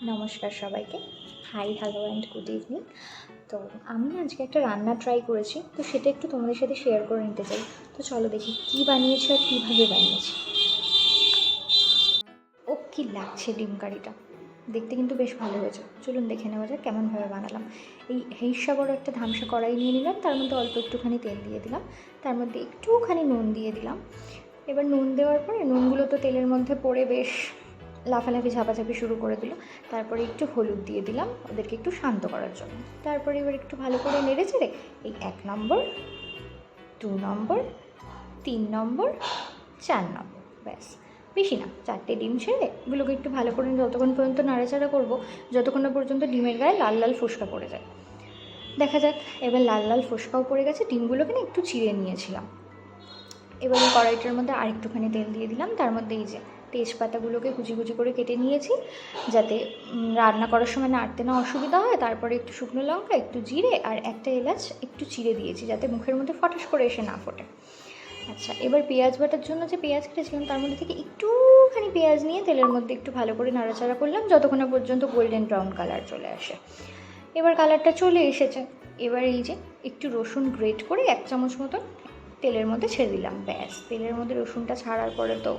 নমস্কার সবাইকে। Hi, hello and good evening. তো আমি আজকে একটা রান্না ট্রাই করেছি, তো সেটা একটু তোমাদের সাথে শেয়ার করে নিতে চাই। তো চলো দেখি কী বানিয়েছি আর কীভাবে বানিয়েছি। ও কী লাগছে ডিম কারিটা, দেখতে কিন্তু বেশ ভালো হয়েছে। চলুন দেখে নেওয়া যাক কেমনভাবে বানালাম। এই হেইসা বড় একটা ধামসা কড়াই নিয়ে নিলাম, তার মধ্যে অল্প একটুখানি তেল দিয়ে দিলাম, তার মধ্যে একটুখানি নুন দিয়ে দিলাম। এবার নুন দেওয়ার পরে নুনগুলো তো তেলের মধ্যে পড়ে বেশ লাফালাফি ঝাপাঝাপি শুরু করে দিল। তারপরে একটু হলুদ দিয়ে দিলাম ওদেরকে একটু শান্ত করার জন্য। তারপরে এবার একটু ভালো করে নেড়ে চেড়ে এই 1 নম্বর, 2 নম্বর, 3 নম্বর, 4 নম্বর, ব্যাস বেশি না, 4টে ডিম ছেড়ে এগুলোকে একটু ভালো করে যতক্ষণ পর্যন্ত নাড়াচাড়া করবো, যতক্ষণ না পর্যন্ত ডিমের গায়ে লাল লাল ফোস্কা পড়ে যায়। দেখা যাক, এবার লাল লাল ফোস্কাও পড়ে গেছে। ডিমগুলোকে না একটু চিড়ে নিয়েছিলাম। এবার এই কড়াইটার মধ্যে আরেকটুখানি তেল দিয়ে দিলাম, তার মধ্যে এই যে তেজপাতাগুলোকে কুচি কুচি করে কেটে নিয়েছি, যাতে রান্না করার সময় নাড়তে না অসুবিধা হয়। তারপরে একটু শুকনো লঙ্কা, একটু জিরে আর একটা এলাচ একটু চিড়ে দিয়েছি, যাতে মুখের মধ্যে ফটাস করে এসে না ফোটে। আচ্ছা, এবার পেঁয়াজ বাটার জন্য যে পেঁয়াজ কেটেছিলাম তার মধ্যে থেকে একটুখানি পেঁয়াজ নিয়ে তেলের মধ্যে একটু ভালো করে নাড়াচাড়া করলাম, যতক্ষণ না পর্যন্ত গোল্ডেন ব্রাউন কালার চলে আসে। এবার কালারটা চলে এসেছে। এবার এই যে একটু রসুন গ্রেট করে 1 চামচ মতন তেলের মধ্যে ছেড়ে দিলাম। ব্যাস, তেলের মধ্যে রসুনটা ছাড়ার পরে তো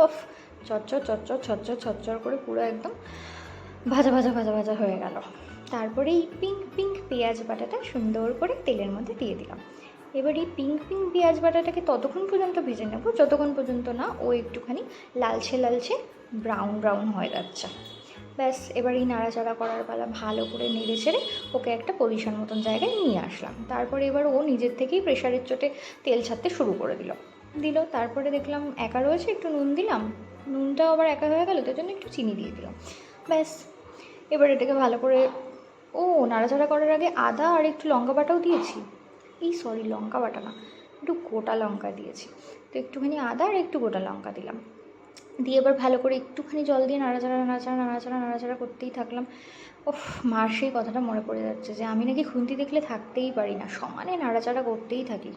ওফ, চচ্চর চচ্চর ছচ্চর ছচ্চর করে পুরো একদম ভাজা ভাজা ভাজা ভাজা হয়ে গেল। তারপরে এই পিঙ্ক পিঙ্ক পেঁয়াজ বাটাটা সুন্দর করে তেলের মধ্যে দিয়ে দিলাম। এবার এই পিঙ্ক পিঙ্ক পেঁয়াজ বাটাটাকে ততক্ষণ পর্যন্ত ভেজে নেব যতক্ষণ পর্যন্ত না ও একটুখানি লালচে লালচে ব্রাউন ব্রাউন হয়ে যাচ্ছে। ব্যাস, এবার এই নাড়াচাড়া করার পালা, ভালো করে নেড়ে ছেড়ে ওকে একটা পজিশন মতন জায়গায় নিয়ে আসলাম। তারপরে এবার ও নিজের থেকেই প্রেশারের চোটে তেল ছাড়তে শুরু করে দিল। তারপরে দেখলাম একা রয়েছে, একটু নুন দিলাম, নুনটাও আবার একা হয়ে গেল, তার জন্য একটু চিনি দিয়ে দিলাম। ব্যাস, এবার এটাকে ভালো করে নাড়াচাড়া করার আগে আদা আর একটু লঙ্কা বাটাও দিয়েছি। সরি, লঙ্কা বাটা না, একটু গোটা লঙ্কা দিয়েছি। তো একটুখানি আদা আর একটু গোটা লঙ্কা দিলাম, দিয়ে এবার ভালো করে একটুখানি জল দিয়ে নাড়াচাড়া নাড়াচাড়া নাড়াচাড়া নাড়াচাড়া করতেই থাকলাম। মার সেই কথাটা মনে পড়ে যাচ্ছে যে আমি নাকি খুন্তি দেখলে থাকতেই পারি না, সমানে নাড়াচাড়া করতেই থাকি।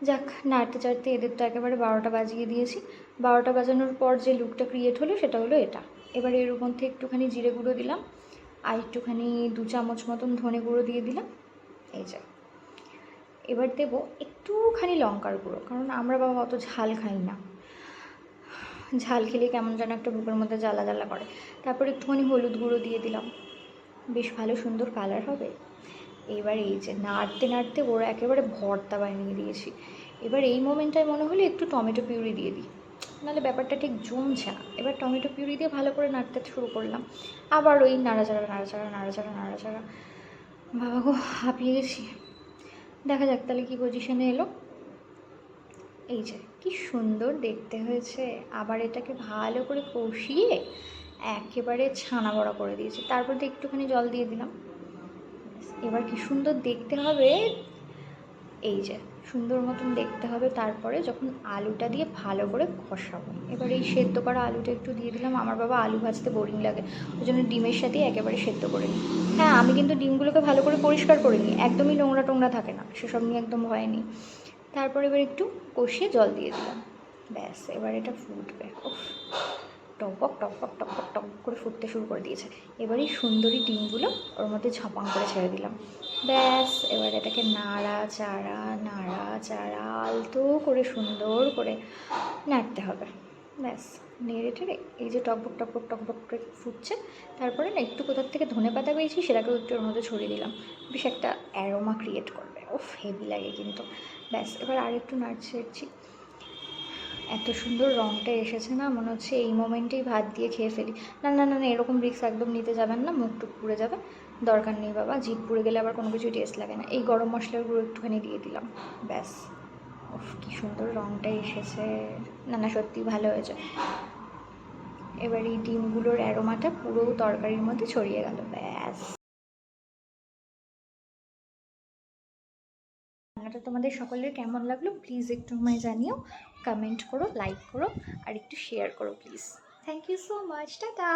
যাক, নাড়তে চাড়তে এদের তো একেবারে 12টা বাজিয়ে দিয়েছি। 12টা বাজানোর পর যে লুকটা ক্রিয়েট হলো সেটা হলো এটা। এবার এর মধ্যে একটুখানি জিরে গুঁড়ো দিলাম, আর একটুখানি 2 চামচ মতন ধনে গুঁড়ো দিয়ে দিলাম। এই যে, এবার দেবো একটুখানি লঙ্কার গুঁড়ো, কারণ আমরা বাবা অত ঝাল খাই না, ঝাল খেলে কেমন যেন একটা বুকের মধ্যে জ্বালা জ্বালা করে। তারপর একটুখানি হলুদ গুঁড়ো দিয়ে দিলাম, বেশ ভালো সুন্দর কালার হবে। এবার এই যে নাড়তে নাড়তে ওরা একেবারে ভর্তা বানিয়ে দিয়েছি। এবার এই মোমেন্টটায় মনে হলো একটু টমেটো পিউরি দিয়ে দিই, নাহলে ব্যাপারটা ঠিক জমছে না। এবার টমেটো পিউরি দিয়ে ভালো করে নাড়তে শুরু করলাম, আবার ওই নাড়াচাড়া নাড়াচাড়া নাড়াচাড়া নাড়াচাড়া। বাবা গো, হাঁপিয়ে গেছি। দেখা যাক তাহলে কী পজিশনে এলো। এই যে কি সুন্দর দেখতে হয়েছে। আবার এটাকে ভালো করে কষিয়ে একেবারে ছানা বড়া করে দিয়েছি। তারপর তো একটুখানি জল দিয়ে দিলাম। এবার কি সুন্দর দেখতে হবে, এই যে সুন্দর মতন দেখতে হবে। তারপরে যখন আলুটা দিয়ে ভালো করে কষাবো, এবার এই সেদ্ধ করা আলুটা একটু দিয়ে দিলাম। আমার বাবা আলু ভাজতে বোরিং লাগে, ওই জন্য ডিমের সাথেই একেবারে সেদ্ধ করে নিই। হ্যাঁ, আমি কিন্তু ডিমগুলোকে ভালো করে পরিষ্কার করে নিই, একদমই নোংরা টোংরা থাকে না, সেসব নিয়ে একদম ভয় নেই। তারপর এবার একটু কষিয়ে জল দিয়ে দিলাম। ব্যাস, এবার এটা ফুটবে। টকবক টকবক টকবক টকবক করে ফুটতে শুরু করে দিয়েছে। এবার এই সুন্দরী ডিমগুলো ওর মধ্যে ঝপাং করে ছেড়ে দিলাম। ব্যাস, এবার এটাকে নাড়াচাড়া নাড়াচাড়া আলতো করে সুন্দর করে নাড়তে হবে। ব্যাস, নেড়ে টেড়ে এই যে টকবক টকবক টকবক করে ফুটছে, তারপরে না একটু কোথার থেকে ধনেপাতা পেয়েছি, সেটাকেও একটু ওর মধ্যে ছড়িয়ে দিলাম, বেশ একটা অ্যারোমা ক্রিয়েট করবে। হেভি লাগে কিন্তু। ব্যাস, এবার আর একটু নাড়ছি। এত সুন্দর রঙটা এসেছে না, মনে হচ্ছে এই মোমেন্টেই ভাত দিয়ে খেয়ে ফেলি। না না না না, এরকম রিস্ক একদম নিতে যাবেন না, মুখ টুক পুড়ে যাবে, দরকার নেই বাবা। জিভ পুড়ে গেলে আবার কোনো কিছুই টেস্ট লাগে না। এই গরম মশলার গুঁড়ো একটুখানি দিয়ে দিলাম। ব্যাস, কি সুন্দর রঙটা এসেছে। না না, সত্যি ভালো হয়েছে। এবার এই ডিমগুলোর অ্যারোমাটা পুরো তরকারির মধ্যে ছড়িয়ে গেল। ব্যাস, রান্নাটা তোমাদের সকলের কেমন লাগলো প্লিজ একটু আমায় জানিও, কমেন্ট করো, লাইক করো আর একটু শেয়ার করো please. Thank you so much, tata.